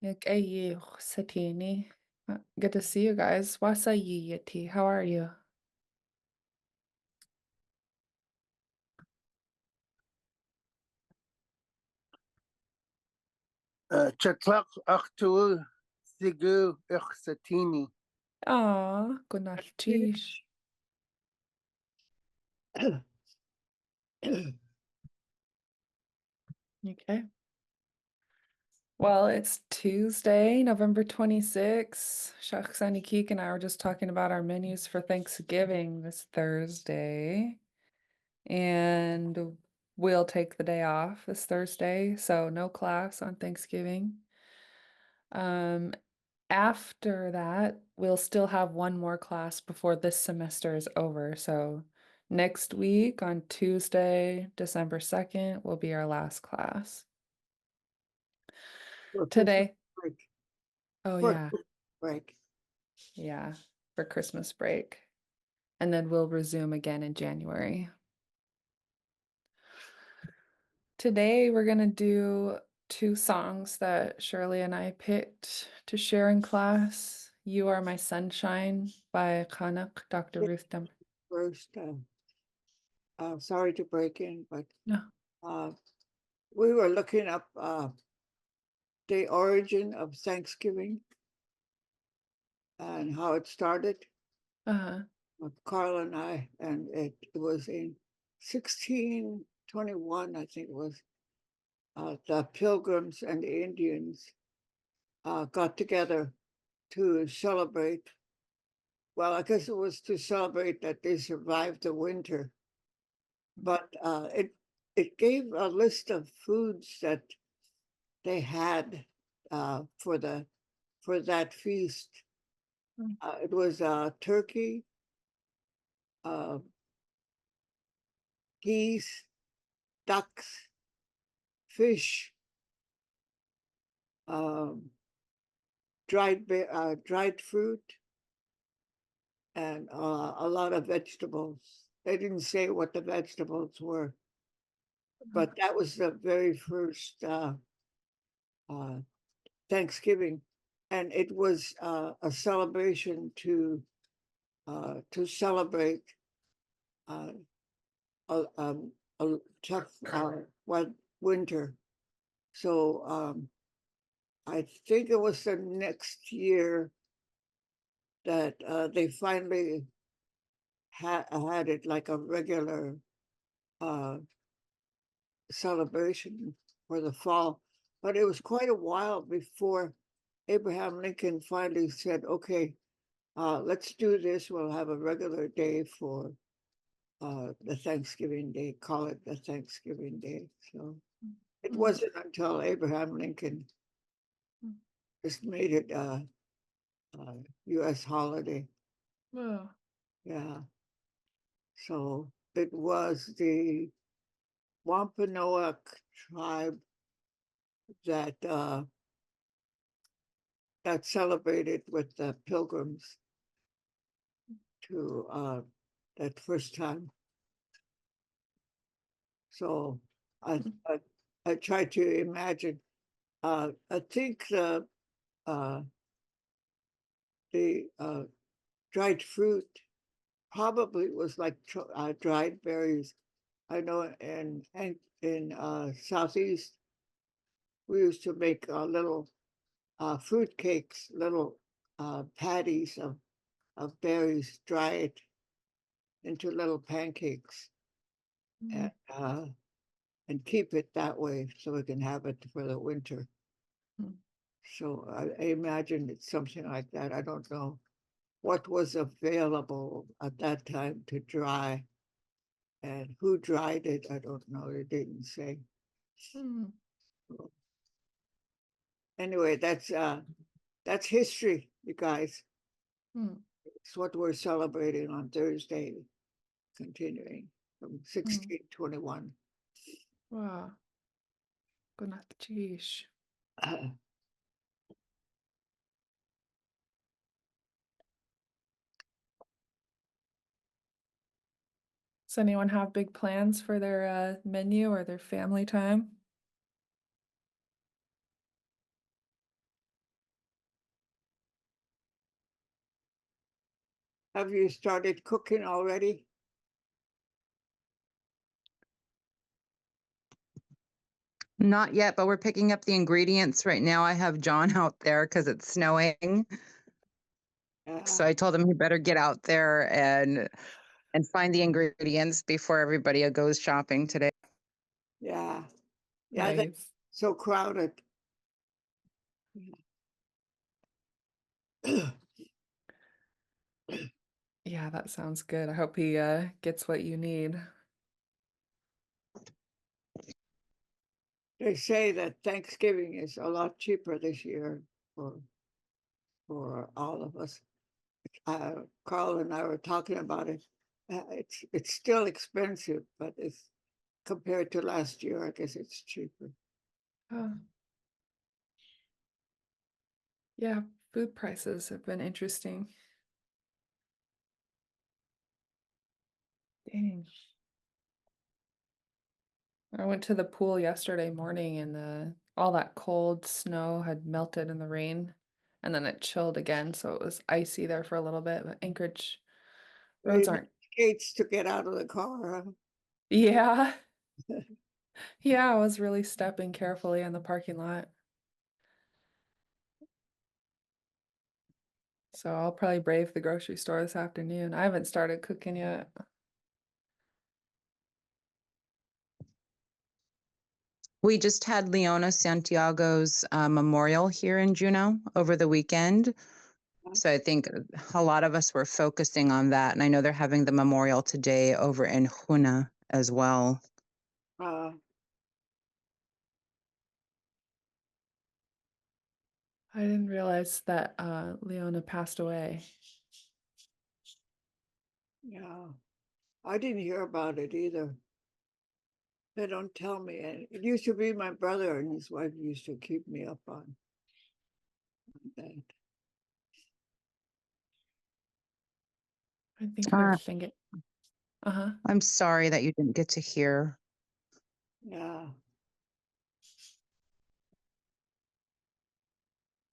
Satini. Good to see you guys. Wasayiyati. How are you? Chatlaq Achtul Sigu Ichsatini. Aw, gunalchish. Okay. Well, it's Tuesday, November 26th. Shachsani Keek and I were just talking about our menus for Thanksgiving this Thursday. And we'll take the day off this Thursday, so no class on Thanksgiving. Um, After that, we'll still have one more class before this semester is over. So next week on Tuesday, December 2nd, will be our last class. For Christmas Today, break. oh For yeah, Christmas break. yeah, for Christmas break. And then we'll resume again in January. Today, we're going to do two songs that Shirley and I picked to share in class. You Are My Sunshine by Kanak, Dr. Ruth Dem. First, sorry to break in, but No. we were looking up the origin of Thanksgiving and how it started Uh-huh. with Carl and I, and it was in 1621, I think it was. The Pilgrims and the Indians got together to celebrate. Well, I guess it was to celebrate that they survived the winter, but it gave a list of foods that they had for that feast. Mm. It was turkey, uh, geese, ducks, fish, um, dried fruit, and a lot of vegetables. They didn't say what the vegetables were, but that was the very first uh, Thanksgiving, and it was a celebration to celebrate uh, a tough winter. So I think it was the next year that they finally had it like a regular uh, celebration for the fall. But it was quite a while before Abraham Lincoln finally said, okay, let's do this. We'll have a regular day for the Thanksgiving Day, call it the Thanksgiving Day. So it Mm. wasn't until Abraham Lincoln Mm. just made it U.S. holiday. Oh. Yeah. So it was the Wampanoag tribe that that celebrated with the Pilgrims to that first time. So I Mm. I, I tried to imagine. I think uh, the dried fruit probably was like dried berries. I know in southeast we used to make little fruit cakes, little patties of berries, dry it into little pancakes, Mm. and keep it that way so we can have it for the winter. Mm. So I imagine it's something like that. I don't know what was available at that time to dry and who dried it. I don't know. It didn't say. Mm. Anyway, that's history, you guys. Mm. It's what we're celebrating on Thursday, continuing from Mm. 1621. Wow. Gunatchish. Does anyone have big plans for their menu or their family time? Have you started cooking already? Not yet, but we're picking up the ingredients right now. I have John out there because it's snowing. So I told him he better get out there and find the ingredients before everybody goes shopping today. Yeah, yeah, that's Nice. so crowded. Yeah, that sounds good. I hope he gets what you need. They say that Thanksgiving is a lot cheaper this year for all of us. Carl and I were talking about it. It's still expensive, but it's compared to last year, I guess it's cheaper. Oh. Yeah, food prices have been interesting. Dang. I went to the pool yesterday morning and all that cold snow had melted in the rain and then it chilled again, so it was icy there for a little bit, but Anchorage roads You need aren't. skates to get out of the car. Yeah. Yeah, I was really stepping carefully in the parking lot. So I'll probably brave the grocery store this afternoon. I haven't started cooking yet. We just had Leona Santiago's memorial here in Juneau over the weekend. So I think a lot of us were focusing on that. And I know they're having the memorial today over in Huna as well. Uh, I didn't realize that Leona passed away. yeah, I didn't hear about it either. They don't tell me. And it used to be my brother and his wife used to keep me up on that. I think her Uh, thing. Uh-huh. I'm sorry that you didn't get to hear. Yeah,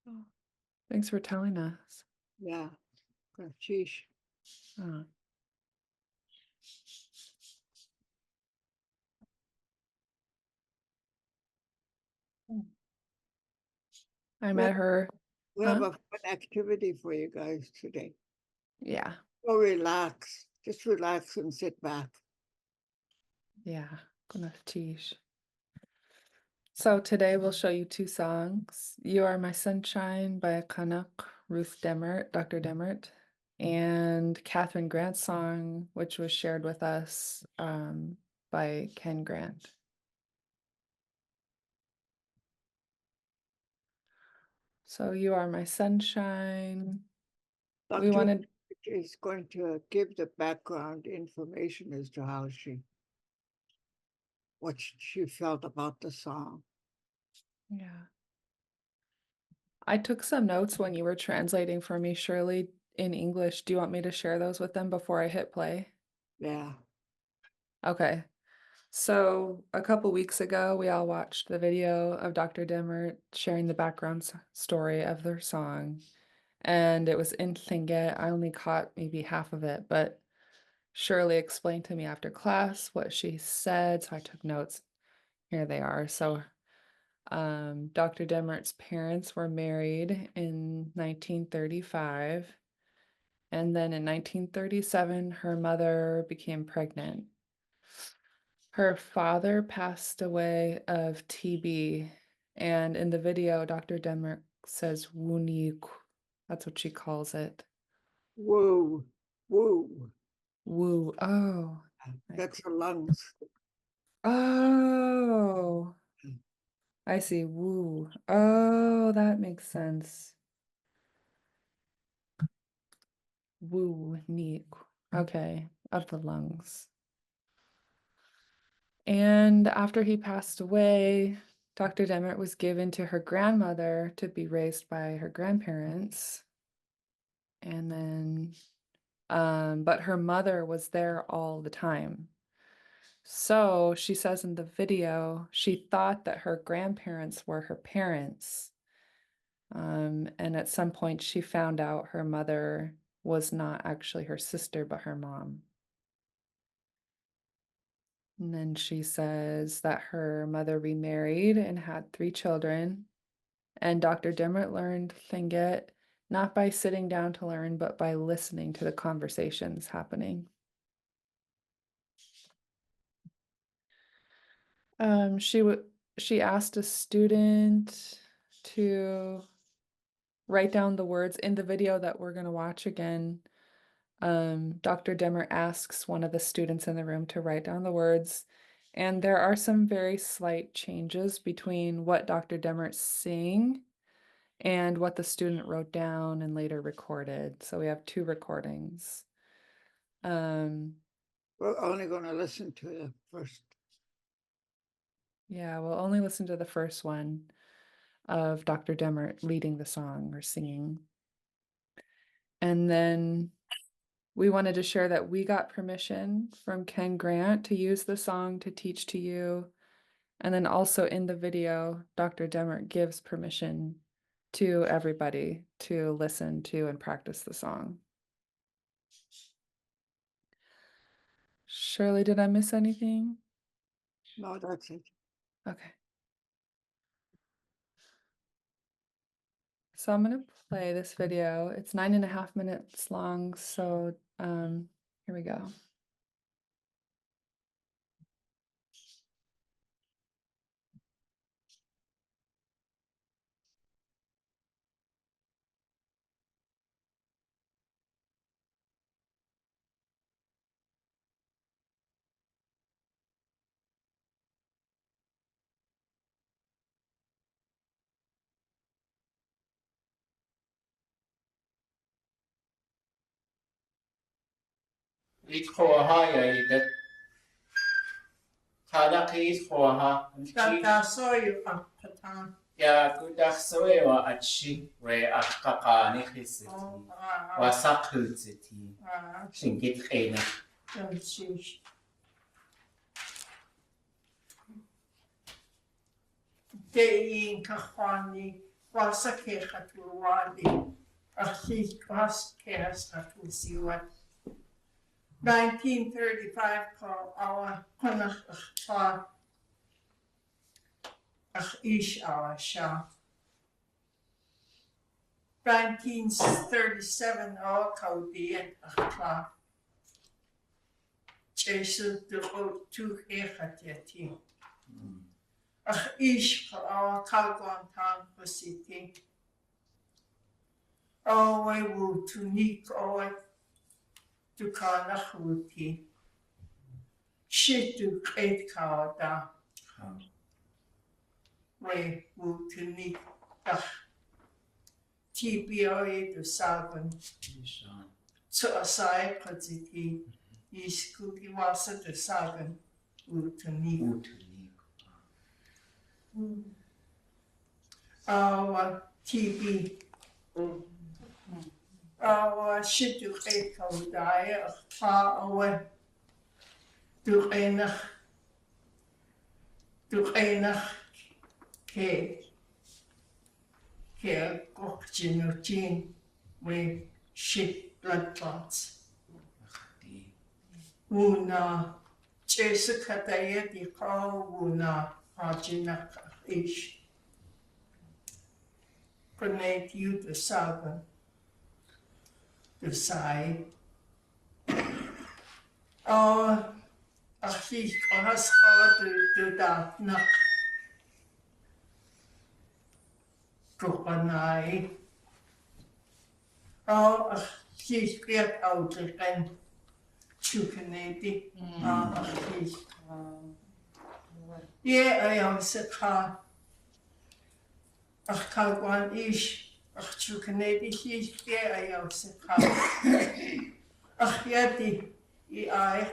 Oh, thanks for telling us. yeah. Sheesh. Uh, I We have, met her. we have a fun activity for you guys today. Yeah. Go relax. Just relax and sit back. Yeah. Gonna teach. So today we'll show you two songs. You Are My Sunshine by Canuck, Ruth Demert, Dr. Demert, and Catherine Grant's song, which was shared with us by Ken Grant. So You Are My Sunshine. We Dr. wanted, is going to give the background information as to how what she felt about the song. yeah. I took some notes when you were translating for me, Shirley, in English. Do you want me to share those with them before I hit play? Yeah. Okay. So a couple weeks ago, we all watched the video of Dr. Demert sharing the background story of their song, and it was in Tlingit. I only caught maybe half of it, but Shirley explained to me after class what she said, so I took notes. Here they are. So Dr. Demert's parents were married in 1935, and then in 1937, her mother became pregnant. Her father passed away of TB, and in the video, Dr. Demert says "wunik." That's what she calls it. Woo. Woo. Woo. Oh. That's her lungs. Oh. I see. Woo. Oh, that makes sense. Woo, neek. Okay, of the lungs. And after he passed away, Dr. Demert was given to her grandmother to be raised by her grandparents. And then, but her mother was there all the time. So she says in the video, she thought that her grandparents were her parents. And at some point, she found out her mother was not actually her sister, but her mom. And then she says that her mother remarried and had 3 children. And Dr. Dimmitt learned Tlingit not by sitting down to learn, but by listening to the conversations happening. She asked a student to write down the words in the video that we're going to watch again. Dr. Dimmer asks one of the students in the room to write down the words, and there are some very slight changes between what Dr. Dimmer's saying and what the student wrote down and later recorded. So we have 2 recordings. We're only going to listen to the first. Yeah, we'll only listen to the first one of Dr. Dimmer leading the song or singing. And then we wanted to share that we got permission from Ken Grant to use the song to teach to you. And then also in the video, Dr. Dimmer gives permission to everybody to listen to and practice the song. Shirley, did I miss anything? No, that's it. Okay. So I'm gonna play this video. It's 9.5 minutes long, so here we go. إتخوها يا إيدك خالقي إتخوها Tatasoy Patan. يا كودخ سوي وأتشي وأحققاني خسرتي وسقلتي شنكت خينا Dein Kahani was a Kehatuwadi, a Heat was Kehatusiwat. 1935 call our Konach Ish our Shah. 1937 our Kaudi and Akla. Jason the boat to Hekatiati. Ish our Kalguantan City. Oh, I will to Nick or to Kanahuti. Shit to Kate Kawada. We will to Nick. TBOA to Sagan. So aside, Kaziti is cookie was at the Sagan. Will to Nick. Our TB. Our shit to Kate Kawada. Far away. To Ena. Ke Gokjinochin with shit blood clots. Una Chesakataya di Kau Una Hajinak Ish. Connect you to Sagan. The side. Oh, Achik has to that knock. Kopanai. Oh, she's get out and chukanati. Yeah, I also car. A Kalwan ish. A chukanati, she's there. I also car. A yeti, I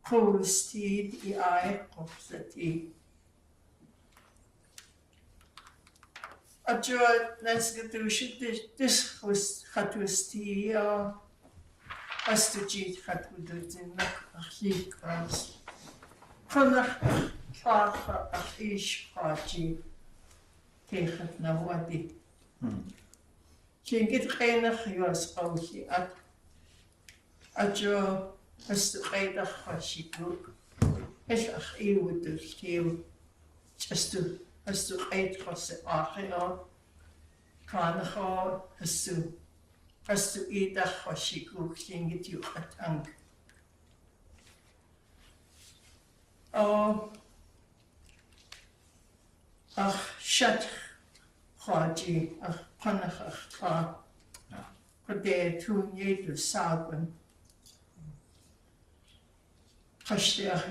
cool steed, I let's get to this was Hatusti as to cheat Hatudinak Lingit Class. Konach Fafa Ish Haji Tehat Nawadi. Lingit Class was Roshi at Joe as the Raider Hoshiku. It's a heel with the heel just to as to eat was the Achio. Carnaval as to eat a Hoshiku, Lingit you a tank. Oh, shut Haji, Panach, Pade 2 years to Southern. Kashtiach,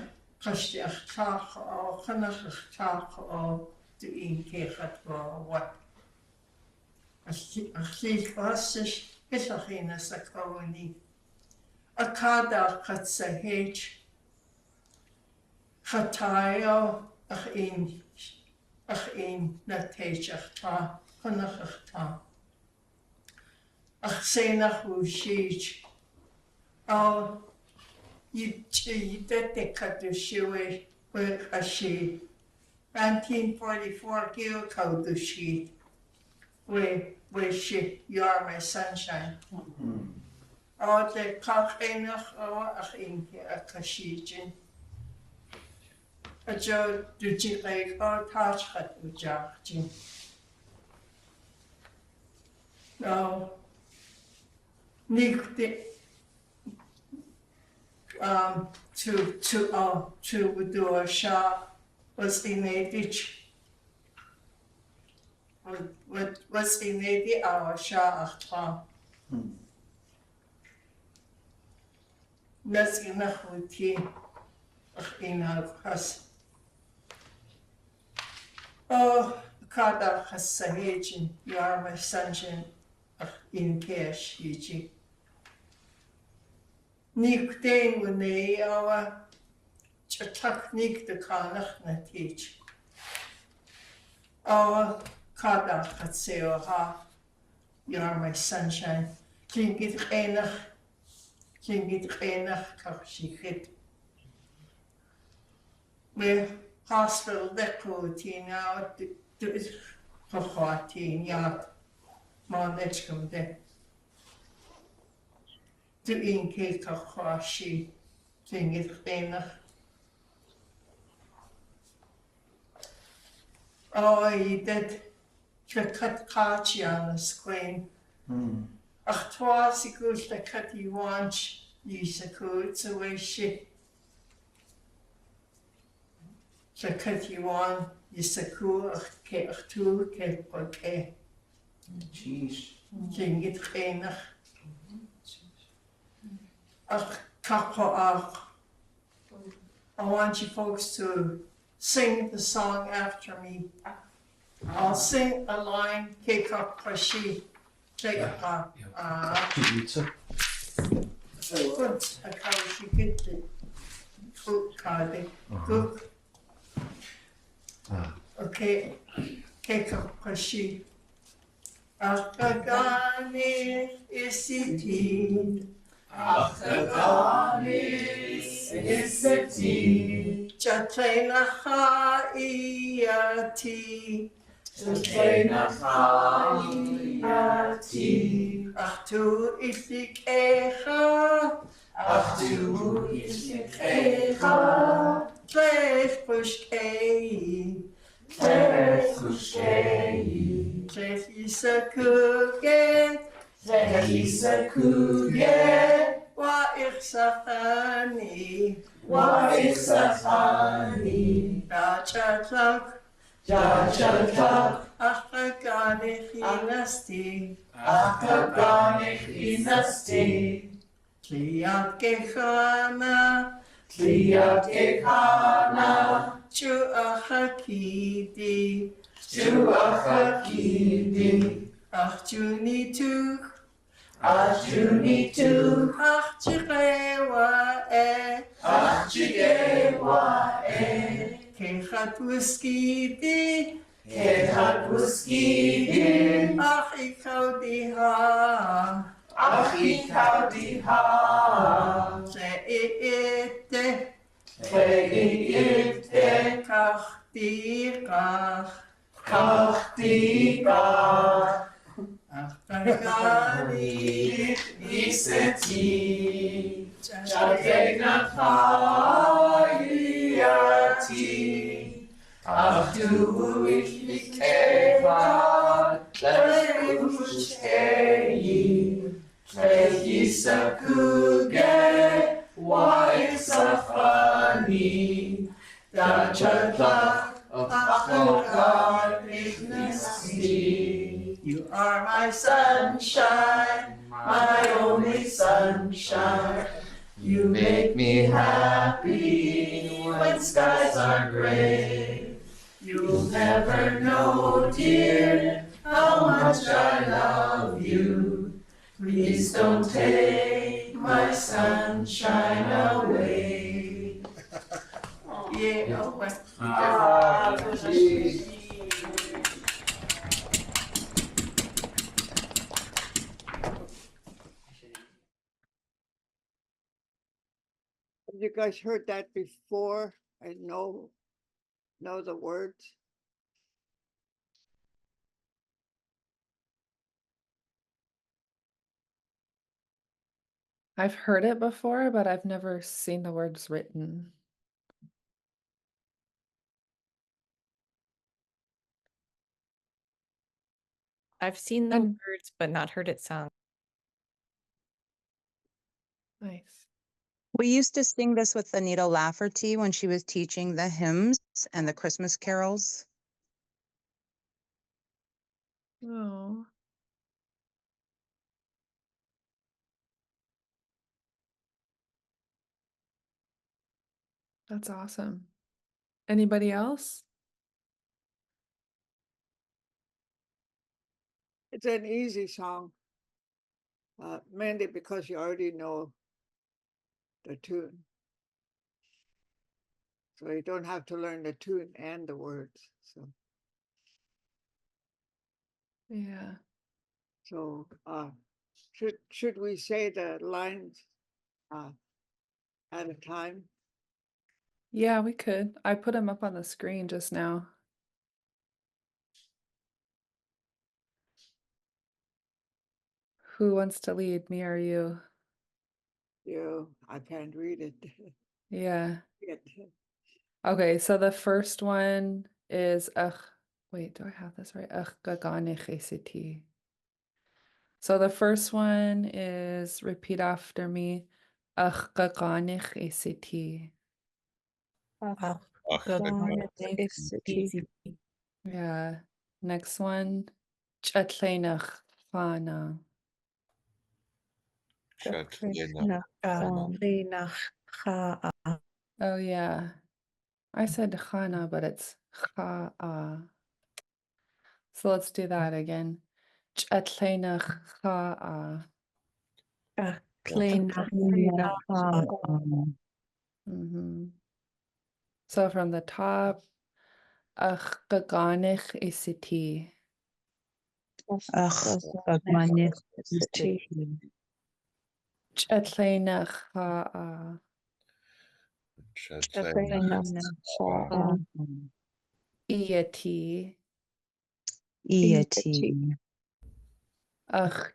Talk, or Panach Talk, or to eat cake at what. A sheet was is a heinous a colony. A cada cuts a hedge. Chataio ach ein na teisach ta, chynach ta. Ach seinach w siege. Al y de cadw siwe a she. 1944 gil cawdw she. We she, you are my sunshine. O de cach einach o ach ein a cashijin. A Joe did you like our touch hat with Jackie? No, Nick the to do a shot was in a ditch. What was in a our shot? That's enough with you in our house. Oh, Kada Hassahijin, you are my sunshine in cash, Yiji. Nick Dane when they are Chatak Nick the Kanach na teach. Oh, Kada Hatseo ha, you are my sunshine. Klingit Enach Kapshikit. We're hospital decorating now, do it for 14 yards. Monday come there. Do in cake of Hashi, thing it enough. Oh, he did. Cut Kachi on the screen. Ach, twice he goes to cut you once, you say, it's a way shit. So cut you on, you say, cool, ach, two, okay. Jeez. Ging it enig. Ach, kapo ach. I want you folks to sing the song after me. I'll sing a line, kick up Kashi. Take up. Good. I can't you get the food card. Good. Okay. Kick up Kashi. Achaganis isiti. Achaganis isiti. Chatleinacha iyati. Chatleinacha iyati. Achtu isikecha. Achtu isikecha. Tles pushkei. Tles pushkei. Zehisakuge, wa ichsachani, Dachatlak, Achaganych inasti, Tliat gechana, Chu achakidi, Ach junituk, ach jigewa Kechat wuskidi, ach ikau diha, Zeite, kach di kach, ach Gani iseti Jadena Hayati Abdu Ikeva Tlerushkei Tlehisakuge Waisafani Dajadlach Achokar Ignasi. You are my sunshine, my only sunshine. You make me happy when skies are gray. You'll never know, dear, how much I love you. Please don't take my sunshine away. Yeah, You guys heard that before? I know the words. I've heard it before, but I've never seen the words written. I've seen the And- words, but not heard it sung. Nice. We used to sing this with Anita Lafferty when she was teaching the hymns and the Christmas carols. Oh. That's awesome. Anybody else? It's an easy song, mainly because you already know the tune. So you don't have to learn the tune and the words. Yeah. So should we say the lines at a time? Yeah, we could. I put them up on the screen just now. Who wants to lead, me or you? I can't read it Yeah. yet. Okay, so the first one is wait, do I have this right? Gaganich ACT. So the first one is repeat after me. Gaganich ACT. Yeah. Next one. Chatleinach Fana. Oh yeah. I said Chana, but it's Cha'a. So let's do that again. Chatleinach Cha'a. So from the top, Gaganich ACT. Chatleinach Cha'a. Iati.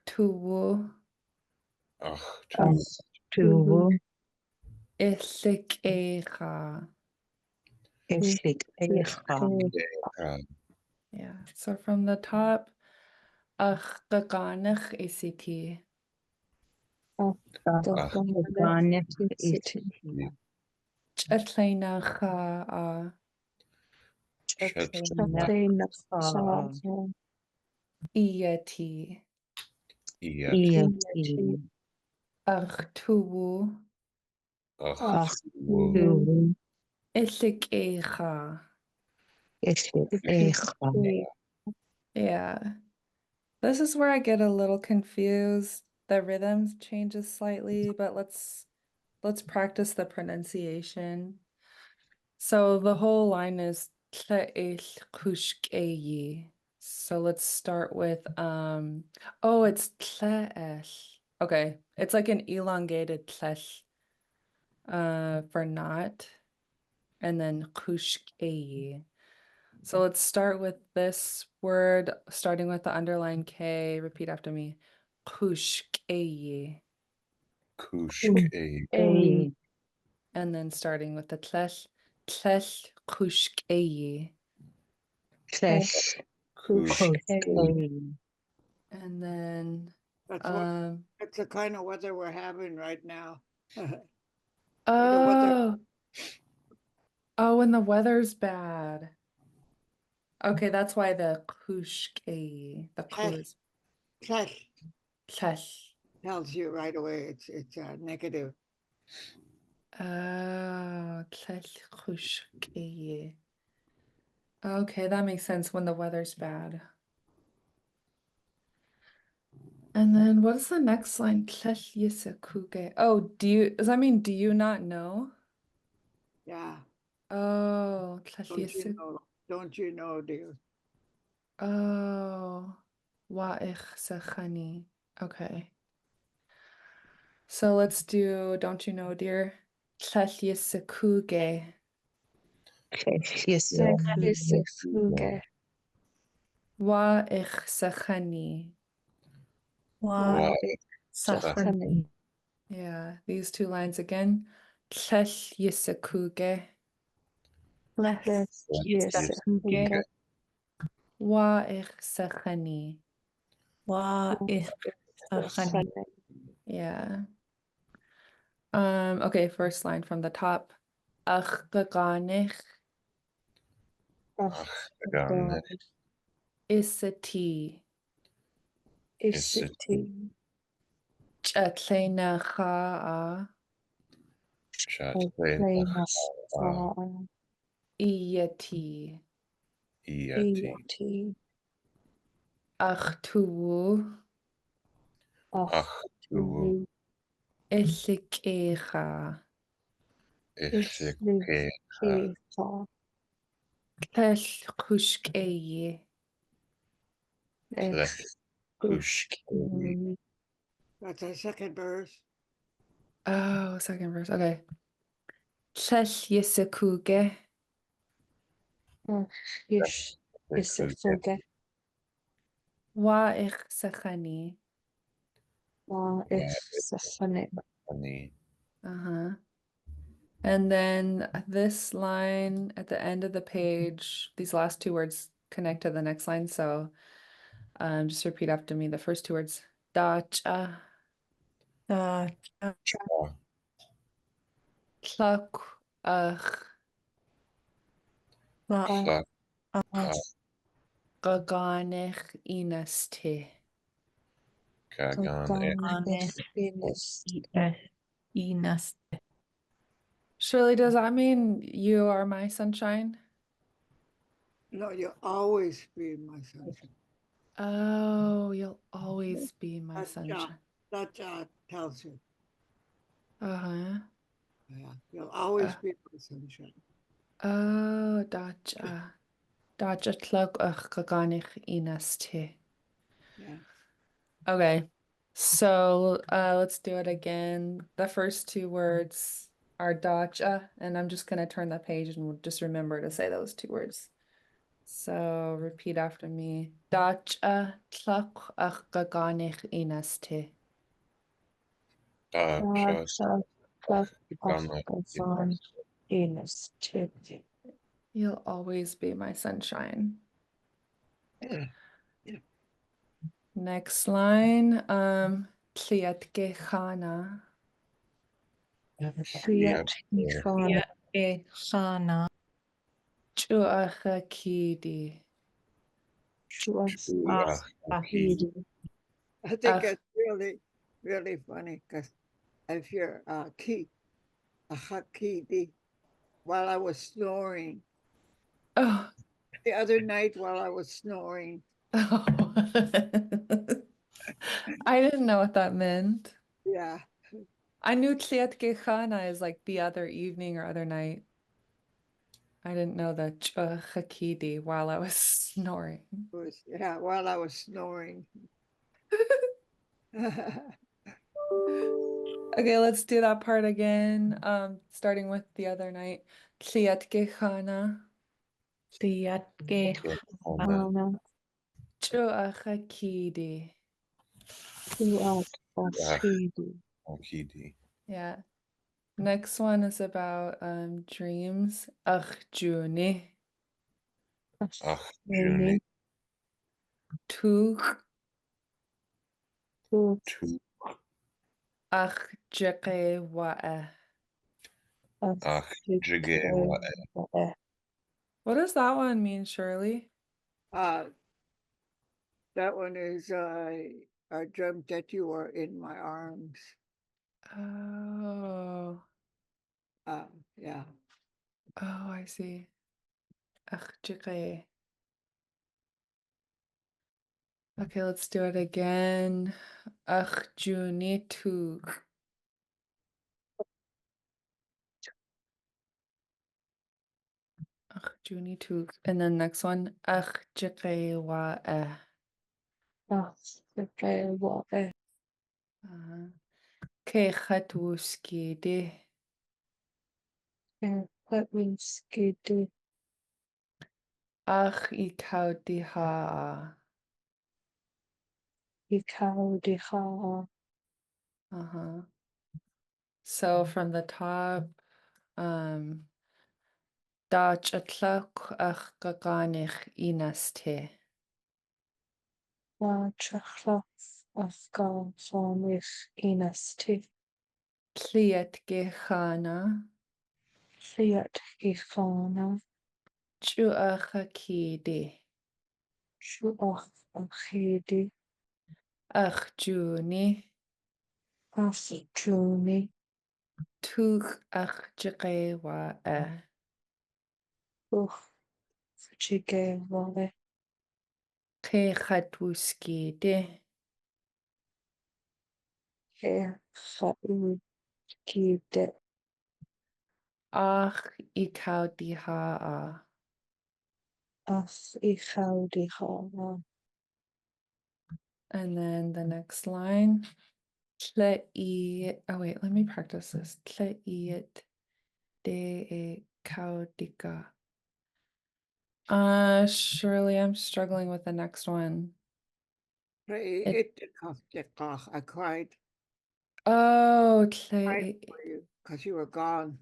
Tuwu. Islik Echa. Yeah, so from the top, Gaganich ACT. Chatleinach Cha'a. Iati. Tuwu. Islik Echa. Yeah. This is where I get a little confused. The rhythm changes slightly, but let's practice the pronunciation. So the whole line is Tle'ech kushkeyi. So let's start with oh, it's Tle'ech. Okay, it's like an elongated Tlech for not, and then kushkeyi. So let's start with this word, starting with the underline K. Repeat after me. Kushkeye. Kushke. A. And then starting with the tlech. Tlech kushkeye. Klesh. Kushke. And then That's that's the kind of weather we're having right now. The weather. Oh, and the weather's bad. Okay, that's why the kushkeye, the ku Tlech. is Tlech tlech. tells you right away it's negative. Oh, tlech kushkeye. Okay, that makes sense when the weather's bad. And then what's the next line? Tlech yisekuge. Oh, does that mean do you not know? Yeah. Oh, tlech Don't you yisek. know? Don't you know, dear? Oh, wa ich sechani. Okay. So let's do, don't you know, dear? Tlech yisekuge. Wa ich sechani. Yeah, these two lines again. Tlech yisekuge. Wa ich sechani. Yeah. Okay, first line from the top. Ach gaganich Achgane. isati. Isiti. Chatlena cha'a. Chatlena. Iyati. Iati. Ach tuwu. Achtu. Isikecha. Ishikeha. Tlech kushkeye. Kushke. That's our second verse. Oh, second verse. Okay. Tlech yisekuge. Wa ich sechani. Ani. Uh-huh. And then this line at the end of the page, these last two words connect to the next line. So just repeat after me the first two words. Dacha. Tlak ach. Klak. Gaganich inasti. Kagan. Shirley, does that mean you are my sunshine? No, you'll always be my sunshine. Oh, you'll always be my That sunshine. That tells you. Uh-huh. Yeah, you'll always be my sunshine. Oh, dacha. Dacha tlak ach gaganich inasti. Yeah. Okay, so let's do it again. The first two words are dacha, and I'm just gonna turn the page and we'll just remember to say those two words. So repeat after me. Dacha tlak ach gaganich inasti. You'll always be my sunshine. Next line, Tliatke chana. Chuacha kidi. I think it's really, really funny because if you're a hakidi, while I was snoring, Oh. the other night while I was snoring, Oh. I didn't know what that meant. yeah, I knew Tliatke chana is like the other evening or other night. I didn't know the chakidi while I was snoring. while I was snoring. Okay, let's do that part again. Starting with the other night. Tliatke chana. Tiatke. Ona. Ana. Chuachakidi. Tuat. Ochidi. Okidi. Yeah. Next one is about dreams. Achjuni. Ach, Juni. Juni. Tug. Tu. Tu. Achjeke wae. Ach, Jige. What does that one mean, Shirley? That one is, I dreamt that you were in my arms. Oh. Yeah. Oh, I see. Achjeke. Okay, let's do it again. Achjuni tug. Achjuni tug. And then next one. Achjeke wae. Achjike wae. Kechatwuskidi. Patwiskidi. Ach ikaudiha. Ikaudiha. Uh-huh. So from the top, da chatlak ach gaganich inaste. Wa chachlaf. Afghan Farmich Inasti. Kliet gechana. Fiat Gifana. Chuachakidi. Shuach Achidi. Ach juni. Afjuni. Tuch ach jagewa. Uch. Fujige wae. Kechatwuskidi. He Chaud Gide. Ach ikaudiha. Ach Ichaudiha. And then the next line. Tlei. Oh wait, let me practice this. Tleiet de kaudika. Shirley, I'm struggling with the next one. I cried Oh, for you because you were gone.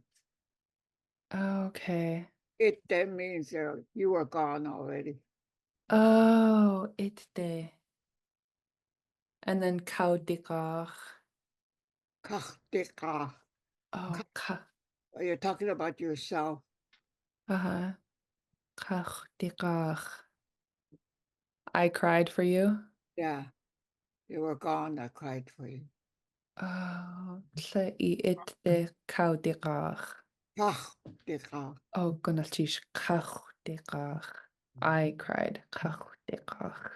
okay. It then means you were gone already. Oh, itde. And then kaudikach. Kachdika. Oh, You're talking about yourself. uh-huh. Kaudikach. I cried for you. Yeah. You were gone. I cried for you. Oh, itde kaudikach. Kachdika. Oh, gunatish kaudikach. I cried. Kaudikach.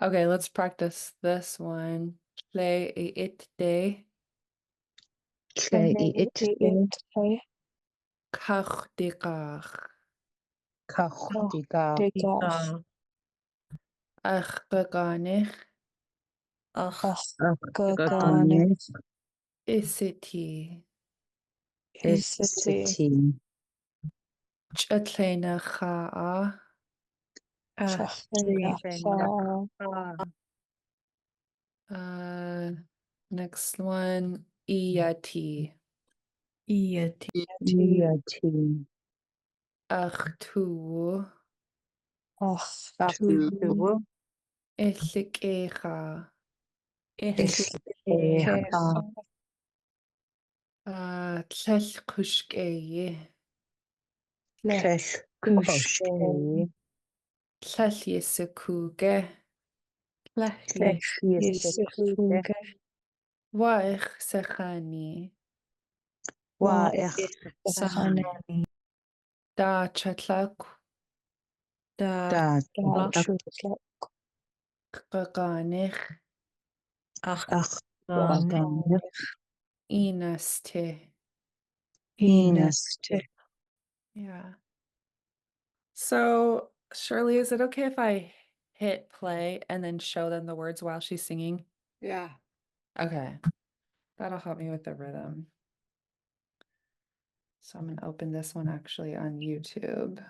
Okay, let's practice this one. Play it day. Lle i itde. Kachdigach. Kachdiga. Digach. Ach gaganich. Ach. Gagani. Isiti. Isiti. Isiti. Chatlena cha'a. Chachlinacha. Next one. Iati. Iati. Iati. Ach tu. Ach tu. Achtu. Ilikecha. Islike. Tlell kushkeye. Llell Kushke. koshke. Tlell yisikuge. Lehi. Yesekuge. Yisikuge. Waich sechani. Wa Wa ech. Sahani. Da chatlak. Da. Da. Chutla. Gaganich. Ach. Ach. Gan. Wagan. Inaste. Ineste. Yeah. So, Shirley, is it okay if I hit play and then show them the words while she's singing? Yeah. Okay. That'll help me with the rhythm. So I'm gonna open this one actually on YouTube. That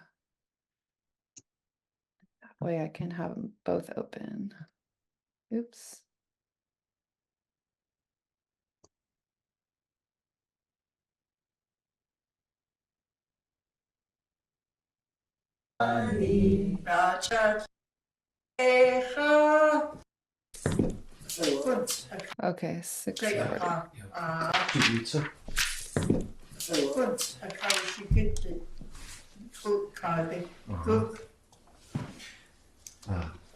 way I can have them both open. Oops. Okay, 6:40.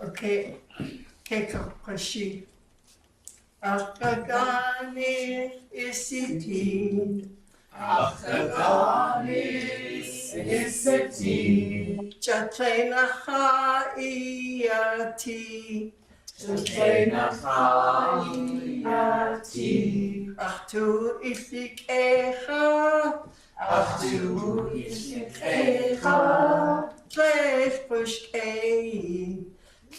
Okay, Kekapashi. Akagani isiti. Akagani isiti. Chatena haiyati. Chatena haiyati. Achtu isikecha. Achtu isikecha. Tres pushkei.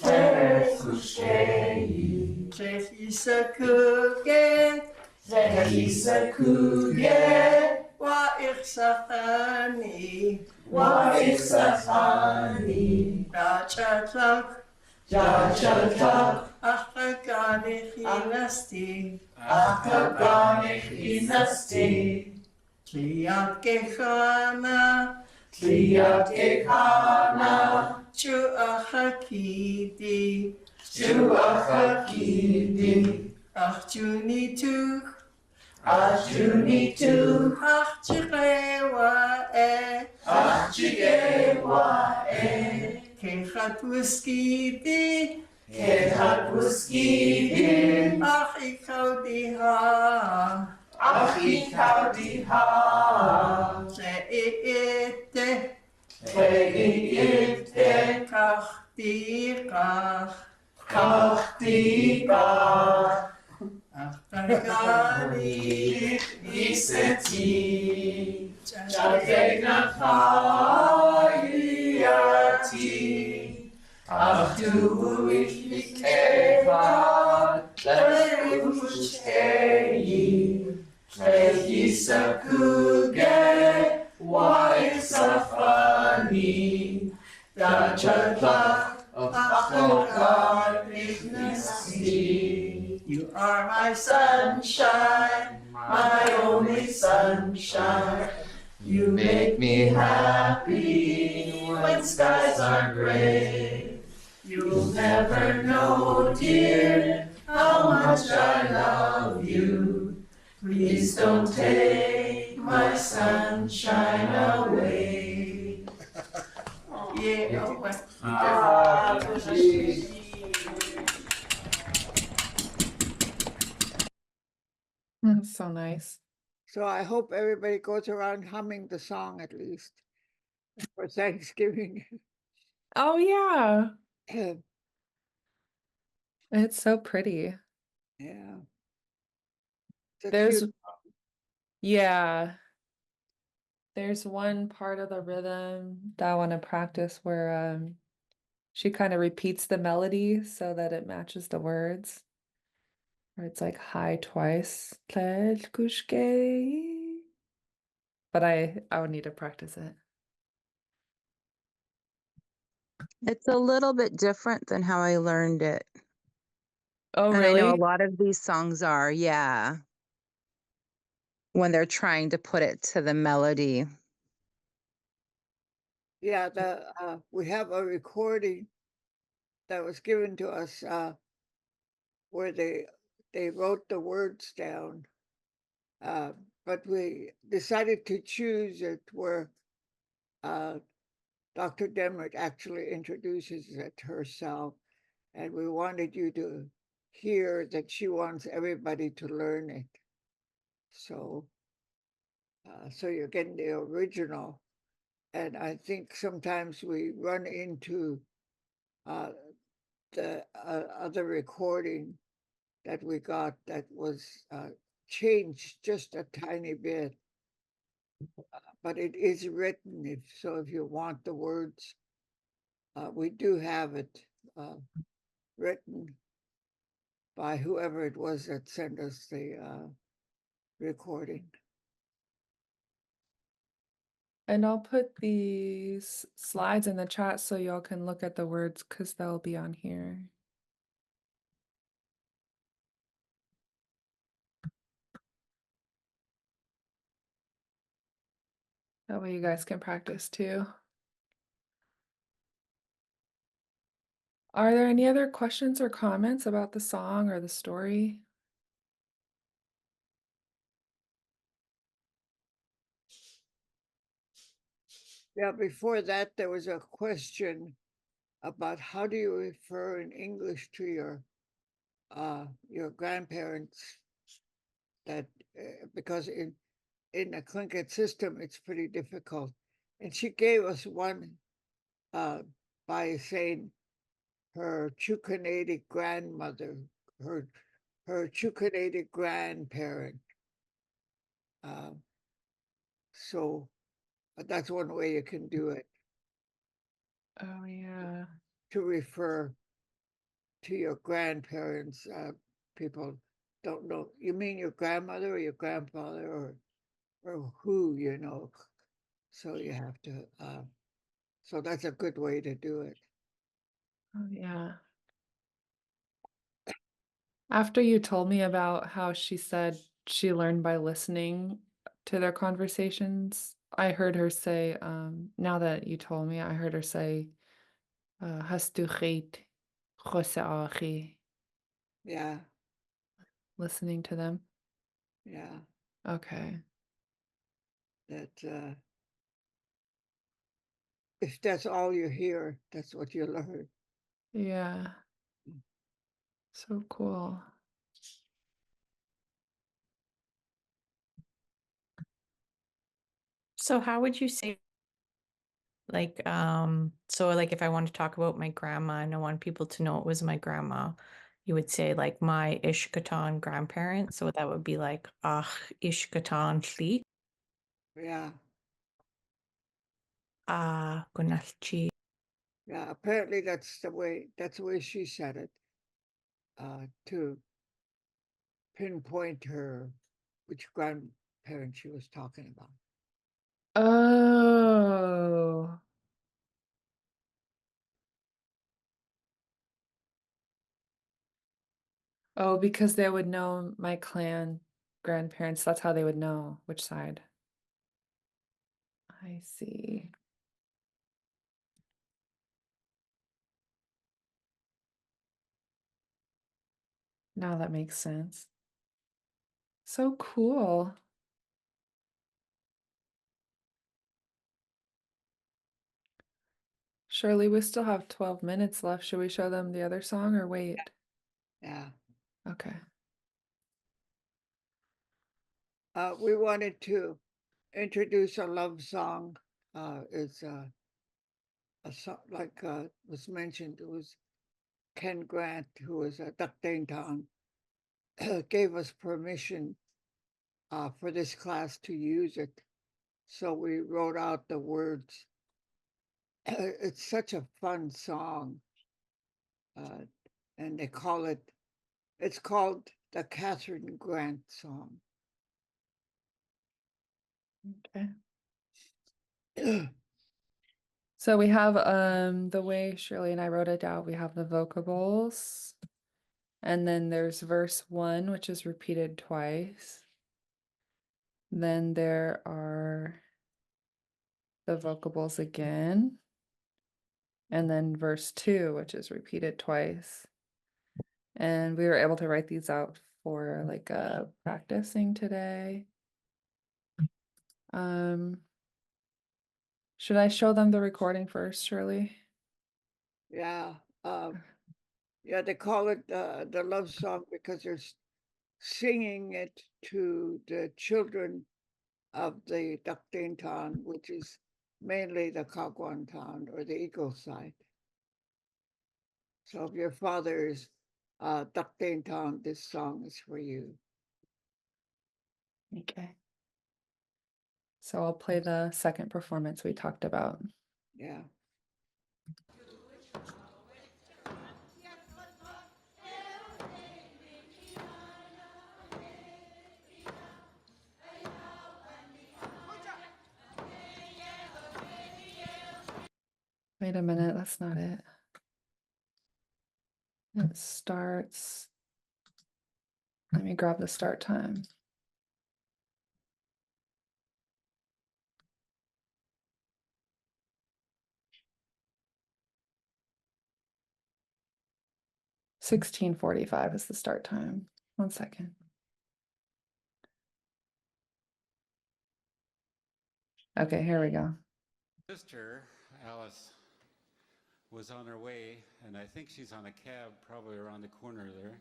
Tres pushkei. Tres isakuge. Tres isakuge. Wa ichsachani. Wa ichsachani. Rachatlak. Rachatlak. Achagani chinasti. Achagani chinasti. Tliat gechana. Tliat gechana. Chu achakidi. Chu achakidi. Ach junituk. Ach junituk. Ach chigewa e. Ach chigewa e. Kechat wuskidi. Kechat wuskidi. Ach ikaudiha. Ach ikaudiha. Ze'ete. Ze'ete. Kachtikach. Kachtikach. Achagani iseti. Chagena chayati. Achtu ikeva. Levushkei. Lehisakuge. Wa isafani. Dachadlach. Achagani nasti. You are my sunshine, my only sunshine. You make me happy when skies are gray. You'll never know, dear, how much I love you. Please don't take my sunshine away. Yeah, That's so nice. So I hope everybody goes around humming the song at least for Thanksgiving. Oh yeah. It's so pretty. Yeah. It's a There's cute- yeah. There's one part of the rhythm that I want to practice where she kind of repeats the melody so that it matches the words. Where it's like high twice. But I would need to practice it. It's a little bit different than how I learned it. Oh, And I know a really? lot of these songs are, yeah. When they're trying to put it to the melody. Yeah, we have a recording that was given to us where they wrote the words down. But we decided to choose it where Dr. Demert actually introduces it herself. And we wanted you to hear that she wants everybody to learn it. So, so you're getting the original. And I think sometimes we run into the other recording that we got that was changed just a tiny bit. But it is written, if you want the words, we do have it written by whoever it was that sent us the recording. And I'll put these slides in the chat so y'all can look at the words because they'll be on here. That way you guys can practice too. Are there any other questions or comments about the song or the story? Yeah, before that, there was a question about how do you refer in English to your grandparents that because in the Tlingit system it's pretty difficult. And she gave us one by saying her Chukanadic grandmother, her Chukanadic grandparent. So that's one way you can do it, Oh, yeah. to refer to your grandparents. People don't know. You mean your grandmother or your grandfather or who, you know? So you have to, so that's a good way to do it. Oh, yeah. After you told me about how she said she learned by listening to their conversations, I heard her say, now that you told me, I heard her say, "Hast du geit, Jose Achi," Yeah, listening to them. yeah. Okay. That if that's all you hear, that's what you learn. Yeah. So cool. So how would you say, like, so like if I want to talk about my grandma and I want people to know it was my grandma, you would say like my Ishkatan grandparents. So that would be like Ach Ishkatan Shli Yeah, Gunalchi. yeah. Apparently that's the way she said it. To pinpoint her which grandparent she was talking about. Oh. Oh, because they would know my clan grandparents. That's how they would know which side. I see. Now that makes sense. So cool. Shirley, we still have 12 minutes left. Should we show them the other song or wait? Yeah. Okay. We wanted to introduce a love song. It's a song like was mentioned. It was Ken Grant, who was at Duckdane gave us permission for this class to use it. So we wrote out the words. It's such a fun song. And it's called the Catherine Grant song. Okay. So we have the way Shirley and I wrote it down, we have the vocables. And then there's verse 1, which is repeated twice. Then there are the vocables again. And then verse 2, which is repeated twice. And we were able to write these out for like practicing today. Should I show them the recording first, Shirley? Yeah. Yeah, they call it the love song because they're singing it to the children of the Duckdane town, which is mainly the Kagwan town or the Eagle side. So if your father is Duckdane town, this song is for you. Okay. So I'll play the second performance we talked about. Yeah. Wait a minute, that's not it. It starts. Let me grab the start time. $16:45 is the start time. 1 second. Okay, here we go. Sister, Alice, was on her way, and I think she's on a cab probably around the corner there.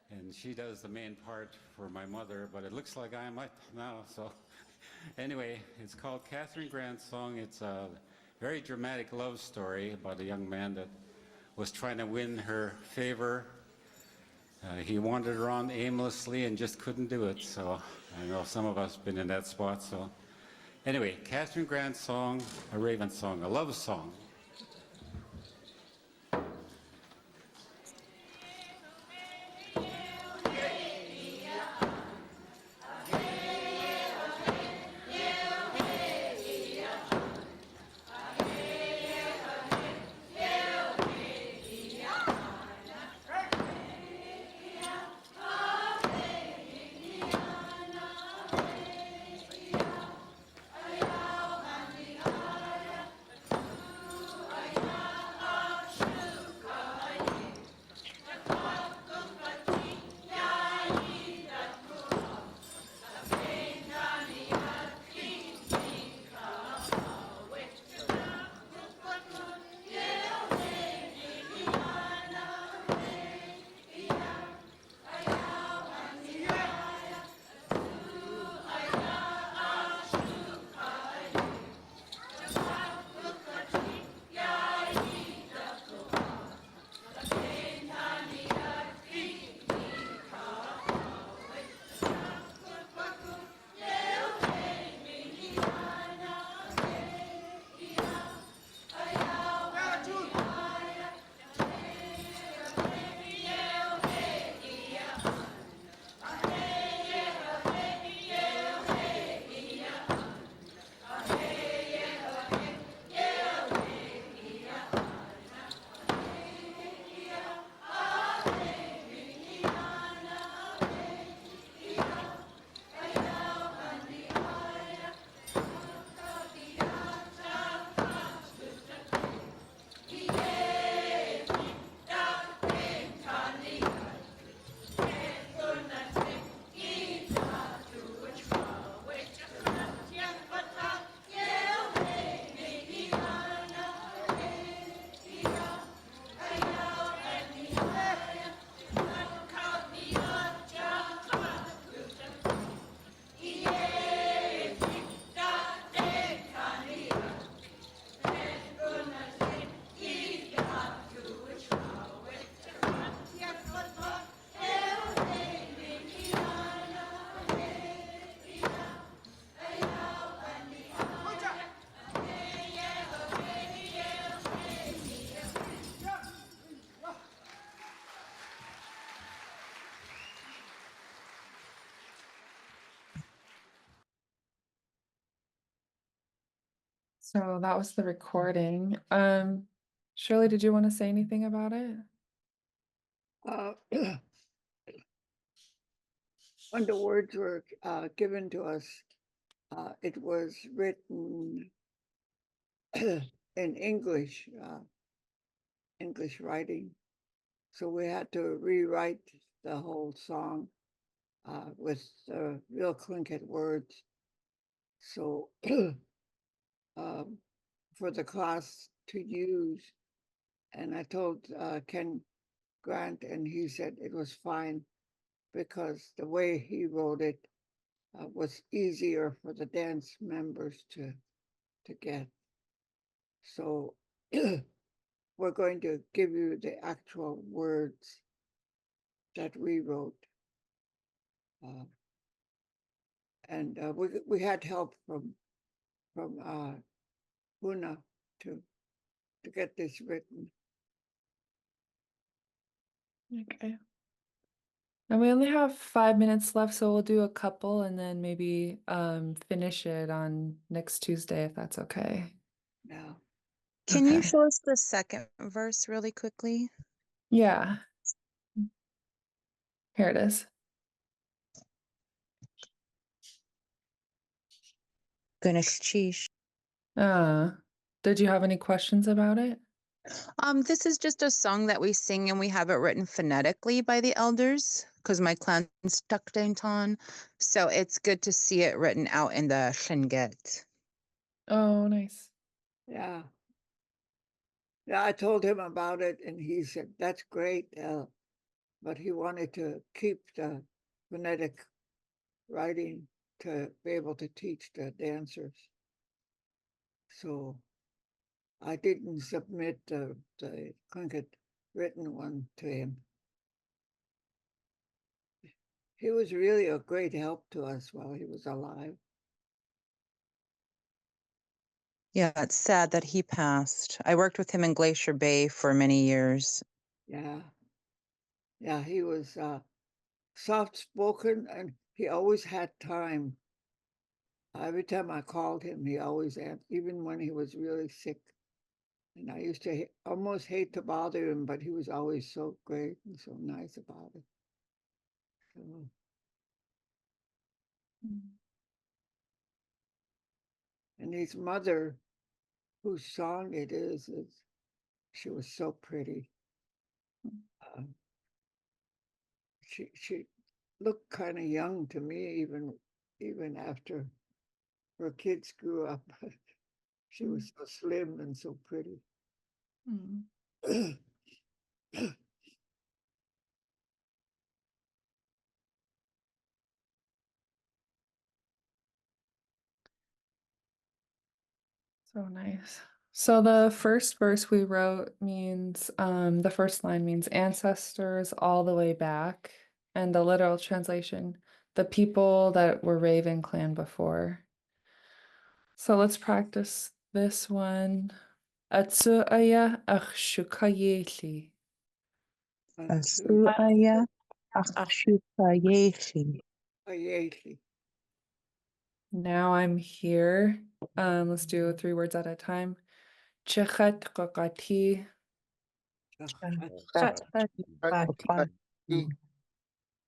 And she does the main part for my mother, but it looks like I'm up now. So anyway, it's called Catherine Grant's song. It's a very dramatic love story about a young man that was trying to win her favor. He wandered around aimlessly and just couldn't do it. So I know some of us have been in that spot. So anyway, Catherine Grant's song, a Raven song, a love song. So that was the recording. Shirley, did you want to say anything about it? When the words were given to us, it was written in English, English writing. So we had to rewrite the whole song with real Tlingit words. So for the class to use, and I told Ken Grant, and he said it was fine because the way he wrote it was easier for the dance members to get. So we're going to give you the actual words that we wrote. And we had help from Una to get this written. Okay. And we only have 5 minutes left, so we'll do a couple and then maybe finish it on next Tuesday if that's okay. Now, Can you Okay. show us the second verse really quickly? Yeah. Here it is. Ganesh Chish. Did you have any questions about it? This is just a song that we sing and we have it written phonetically by the elders because my clan's Duckdainton. So it's good to see it written out in the Lingit. Oh, nice. Yeah. Yeah, I told him about it and he said, that's great. But he wanted to keep the phonetic writing to be able to teach the dancers. So I didn't submit the Tlingit written one to him. He was really a great help to us while he was alive. Yeah, it's sad that he passed. I worked with him in Glacier Bay for many years. Yeah. Yeah, he was soft-spoken and he always had time. Every time I called him, he always answered, even when he was really sick. And I used to almost hate to bother him, but he was always so great and so nice about it. So, and his mother, whose song it is she was so pretty. She looked kind of young to me, even after her kids grew up. She was so slim and so pretty. So nice. So the first verse we wrote means, the first line means ancestors all the way back, and the literal translation, the people that were Raven clan before. So let's practice this one. Atsu'aya achshukayeli. Asuaya Akshukayeshi. Now I'm here. Let's do 3 words at a time. Chechat kokati.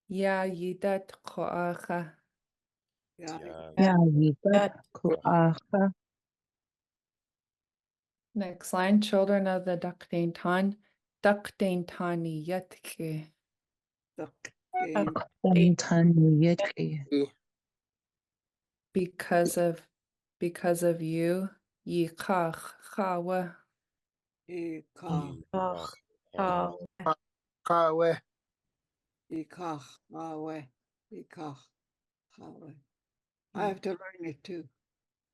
Ya yidat koacha. Ya Yidat Kuacha. Next line, children of the Duckdainton, Duckdaintani Yetke. Tanuyeki. Because of you, Yikach Chawa. Kawe. I have to learn it too.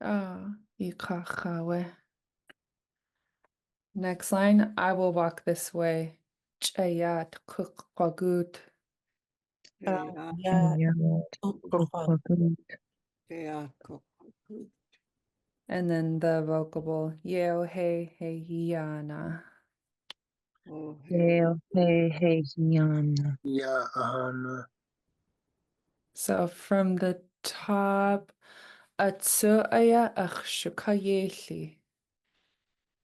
Yikach Chawa. Next line, I will walk this way. Chayat Kukwagut. And then the vocable Yeo Hey Hey Yana. Hey Yana. Ya Ahana. So from the top, Atsu'aya Achshukayeli.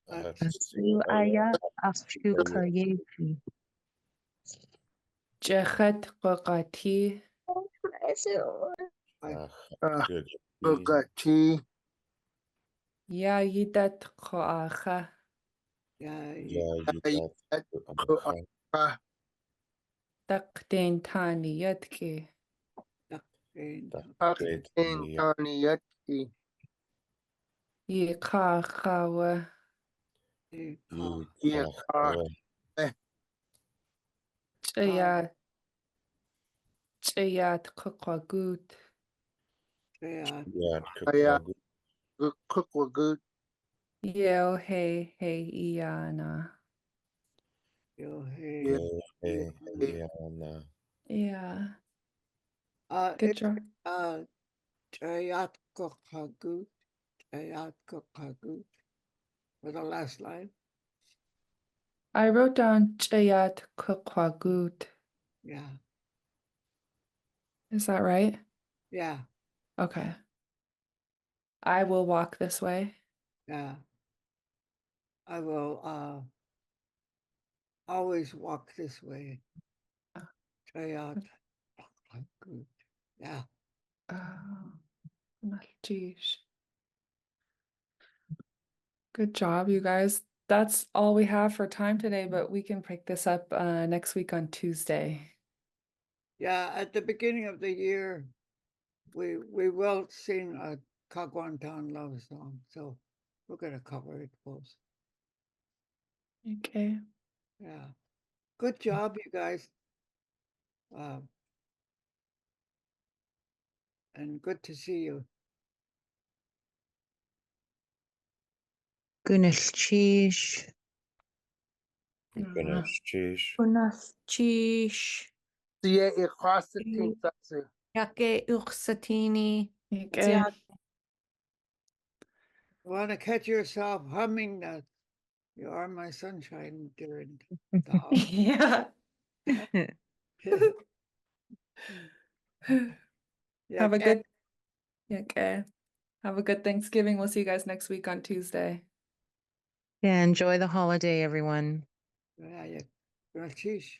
Asuaya Akshukayeshi. Jechet Kokati. Bugatti. Ya Yidat Koacha. Kuaka. Duckdaintani Yetke. Akten Taniyaki. Yikachawa. Yaka. Chayat Kukwagut. Aya. Kukwagut. Yeo Hey Hey Iana. Yeah. Good job. For the last line. I wrote down Chayat Kukwagut. Yeah. Is that right? Yeah. Okay. I will walk this way. Yeah. I will always walk this way. Try out. Yeah. Geez. Good job, you guys. That's all we have for time today, but we can pick this up next week on Tuesday. Yeah, at the beginning of the year, we will sing a Kagwantan love song, so we're gonna cover it, folks. Okay. Yeah, good job, you guys. And good to see you. Goodness, cheese. Goodness, cheese. Unas chish. Siya ikhasatin tasi. Yake uksatini. Okay. You want to catch yourself humming that "You Are My Sunshine" during the house. Yeah. Yeah, Have a good, okay. Have a good Thanksgiving. We'll see you guys next week on Tuesday. Yeah, enjoy the holiday, everyone. yeah, yeah. Sheesh.